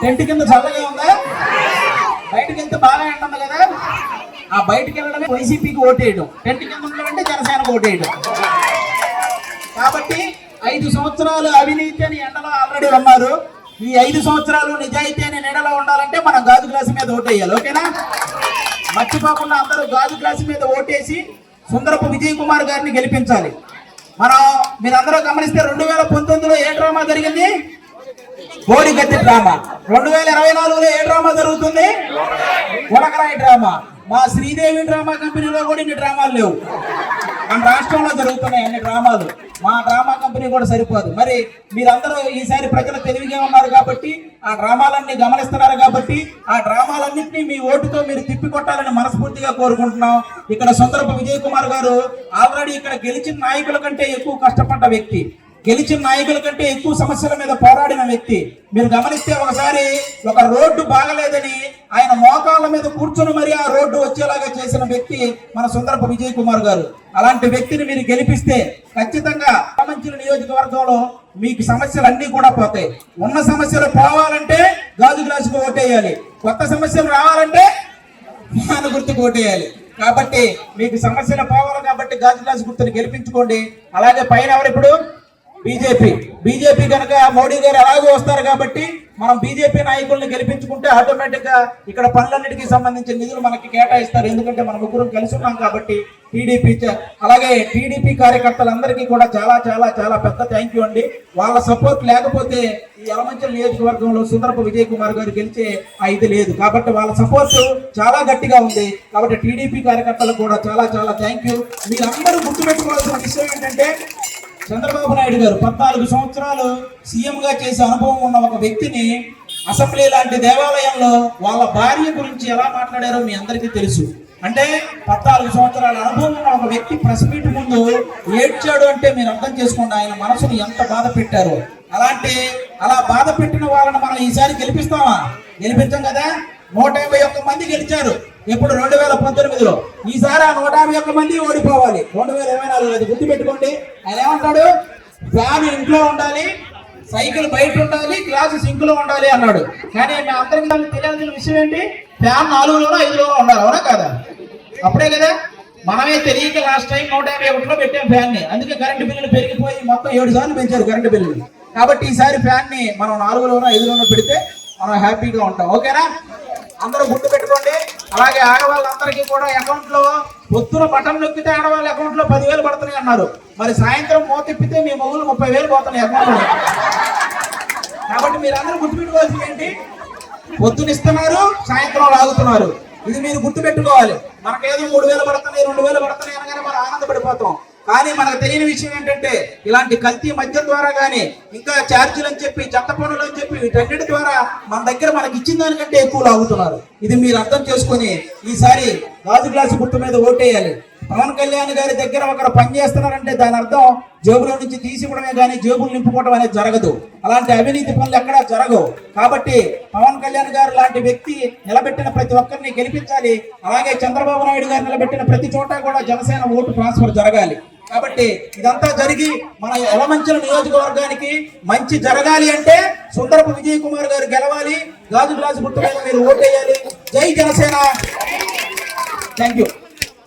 Tent కింద చల్లగా ఉందా? బయటకు వెళ్తే బాగా ఎంటుంది కదా. ఆ బయటకు వెళ్ళడమే వైసీపీకి ఓటేయడం, టెంట్ కింద ఉండడం జనసేనకు ఓటేయడం. కాబట్టి 5 సంవత్సరాలు అవినీతి అని ఎండలో ఆల్రెడీ ఉన్నారు. ఈ 5 సంవత్సరాలు నిజాయితీ అని నీడలో ఉండాలంటే మనం గాజు గ్లాసు మీద ఓటేయాలి. ఓకేనా? మర్చిపోకుండా అందరూ గాజు గ్లాసు మీద ఓటేసి సుందరపు విజయ్ కుమార్ గారిని గెలిపించాలి. మీరందరూ గమనిస్తే 2019లో ఏ డ్రామా జరిగింది? కోడిగత్తి డ్రామా. 2024లో ఏ డ్రామా జరుగుతుంది? ఉలకరాయి డ్రామా. మా శ్రీదేవి డ్రామా కంపెనీలో కూడా ఇన్ని డ్రామాలు లేవు. మన రాష్ట్రంలో జరుగుతున్నాయి అన్ని డ్రామాలు. మా డ్రామా కంపెనీ కూడా సరిపోదు. మరి మీరందరూ ఈసారి ప్రజలు తెలివిగా ఉన్నారు కాబట్టి, ఆ డ్రామాలన్నీ గమనిస్తున్నారు కాబట్టి, ఆ డ్రామాలన్నింటినీ మీ ఓటుతో మీరు తిప్పికొట్టాలని మనస్ఫూర్తిగా కోరుకుంటున్నాం. ఇక్కడ సుందరపు విజయ్ కుమార్ గారు ఆల్రెడీ ఇక్కడ గెలిచిన నాయకుల కంటే ఎక్కువ కష్టపడ్డ వ్యక్తి, గెలిచిన నాయకుల కంటే ఎక్కువ సమస్యల మీద పోరాడిన వ్యక్తి. మీరు గమనిస్తే ఒకసారి ఒక రోడ్డు బాగలేదని ఆయన మోకాళ్ళ మీద కూర్చొని మరి ఆ రోడ్డు వచ్చేలాగా చేసిన వ్యక్తి మన సుందరపు విజయ్ కుమార్ గారు. అలాంటి వ్యక్తిని మీరు గెలిపిస్తే ఖచ్చితంగా మంచి నియోజకవర్గంలో మీకు సమస్యలు అన్ని కూడా పోతాయి. ఉన్న సమస్యలు పోవాలంటే గాజు గ్లాసుకు ఓటేయాలి, కొత్త సమస్యలు రావాలంటే ఫ్యాన్ గుర్తుకు ఓటేయాలి. కాబట్టి మీకు సమస్యలు పోవాలి కాబట్టి గాజు గ్లాసు గుర్తుని గెలిపించుకోండి. అలాగే పైన ఎవరు ఇప్పుడు? బీజేపీ కనుక మోడీ గారు అలాగే వస్తారు కాబట్టి మనం బీజేపీ నాయకుల్ని గెలిపించుకుంటే ఆటోమేటిక్ గా ఇక్కడ పనులన్నిటికీ సంబంధించిన నిధులు మనకి కేటాయిస్తారు. ఎందుకంటే మనం ముగ్గురం కలిసి ఉన్నాం కాబట్టి. అలాగే టీడీపీ కార్యకర్తలందరికీ కూడా చాలా చాలా చాలా పెద్ద థ్యాంక్ యూ అండి. వాళ్ళ సపోర్ట్ లేకపోతే ఈ యలమంచిలి నియోజకవర్గంలో సుందరపు విజయ్ కుమార్ గారు గెలిచే ఇది లేదు. కాబట్టి వాళ్ళ సపోర్ట్ చాలా గట్టిగా ఉంది. కాబట్టి టీడీపీ కార్యకర్తలకు కూడా చాలా చాలా థ్యాంక్ యూ. మీరందరూ గుర్తుపెట్టుకోవాల్సిన విషయం ఏంటంటే, చంద్రబాబు నాయుడు గారు 14 సంవత్సరాలు సీఎంగా చేసే అనుభవం ఉన్న ఒక వ్యక్తిని అసెంబ్లీ లాంటి దేవాలయంలో వాళ్ళ భార్య గురించి ఎలా మాట్లాడారో మీ అందరికీ తెలుసు. అంటే 14 సంవత్సరాల అనుభవం ఉన్న ఒక వ్యక్తి ప్రెస్ మీట్ ముందు ఏడ్చాడు అంటే మీరు అర్థం చేసుకోండి ఆయన మనసును ఎంత బాధ పెట్టారో. అలా బాధ పెట్టిన వాళ్ళని మనం ఈసారి గెలిపిస్తామా? గెలిపించాం కదా. 151 మంది గెలిచారు ఎప్పుడు 2019లో. ఈసారి ఆ 151 మంది ఓడిపోవాలి 2024. అది గుర్తుపెట్టుకోండి. ఆయన ఏమంటాడు? ఫ్యాన్ ఇంట్లో ఉండాలి, సైకిల్ బయట ఉండాలి, గ్లాసు సింక్ లో ఉండాలి అన్నాడు. కానీ మీ అందరికీ తెలియాల్సిన విషయం ఏంటి? ఫ్యాన్ 4లోనో 5లోనో ఉండాలి. అవునా కదా? అప్పుడే కదా మనమే తెలియక లాస్ట్ టైం 151లో పెట్టాం ఫ్యాన్ ని. అందుకే కరెంటు బిల్లులు పెరిగిపోయి మొత్తం 7 సార్లు పెంచారు కరెంటు బిల్లులు. కాబట్టి ఈసారి ఫ్యాన్ ని మనం 4లోనో 5లోనో పెడితే మనం హ్యాపీగా ఉంటాం. ఓకేనా? అందరూ గుర్తు పెట్టుకోండి. అలాగే ఆడవాళ్ళందరికీ కూడా అకౌంట్ లో పొద్దున బటన్ నొక్కితే ఆడవాళ్ళ అకౌంట్ లో 10,000 పడుతున్నాయి అన్నారు. మరి సాయంత్రం మోతిప్పితే మీ మొగులు 30,000 పోతున్నాయి అకౌంట్ లో. కాబట్టి మీరు అందరూ గుర్తుపెట్టుకోవాల్సింది ఏంటి? పొద్దున ఇస్తున్నారు, సాయంత్రం లాగుతున్నారు. ఇది మీరు గుర్తుపెట్టుకోవాలి. మనకేదో 3,000 పడుతున్నాయి 2,000 పడుతున్నాయి అనగానే మనం ఆనందపడిపోతాం. కానీ మనకు తెలియని విషయం ఏంటంటే, ఇలాంటి కల్తీ మద్యం ద్వారా కానీ ఇంకా ఛార్జీలు అని చెప్పి, చట్ట పనులు అని చెప్పి, వీటన్నిటి ద్వారా మన దగ్గర మనకి ఇచ్చిన దానికంటే ఎక్కువ లాగుతున్నారు. ఇది మీరు అర్థం చేసుకుని ఈసారి గాజు గ్లాసు గుర్తు మీద ఓటేయాలి. పవన్ కళ్యాణ్ గారి దగ్గర ఒకరు పనిచేస్తున్నారంటే దాని అర్థం జేబులో నుంచి తీసివ్వడమే కానీ జేబులు నింపుకోవడం అనేది జరగదు. అలాంటి అవినీతి పనులు ఎక్కడా జరగవు. కాబట్టి పవన్ కళ్యాణ్ గారు లాంటి వ్యక్తి నిలబెట్టిన ప్రతి ఒక్కరిని గెలిపించాలి. అలాగే చంద్రబాబు నాయుడు గారు నిలబెట్టిన ప్రతి చోట కూడా జనసేన ఓటు ట్రాన్స్ఫర్ జరగాలి. కాబట్టి ఇదంతా జరిగి మన యలమంచిలి నియోజకవర్గానికి మంచి జరగాలి అంటే సుందరపు విజయ్ కుమార్ గారు గెలవాలి. గాజు గ్లాసు గుర్తు మీద మీరు ఓటేయాలి. జై జనసేన. Thank you.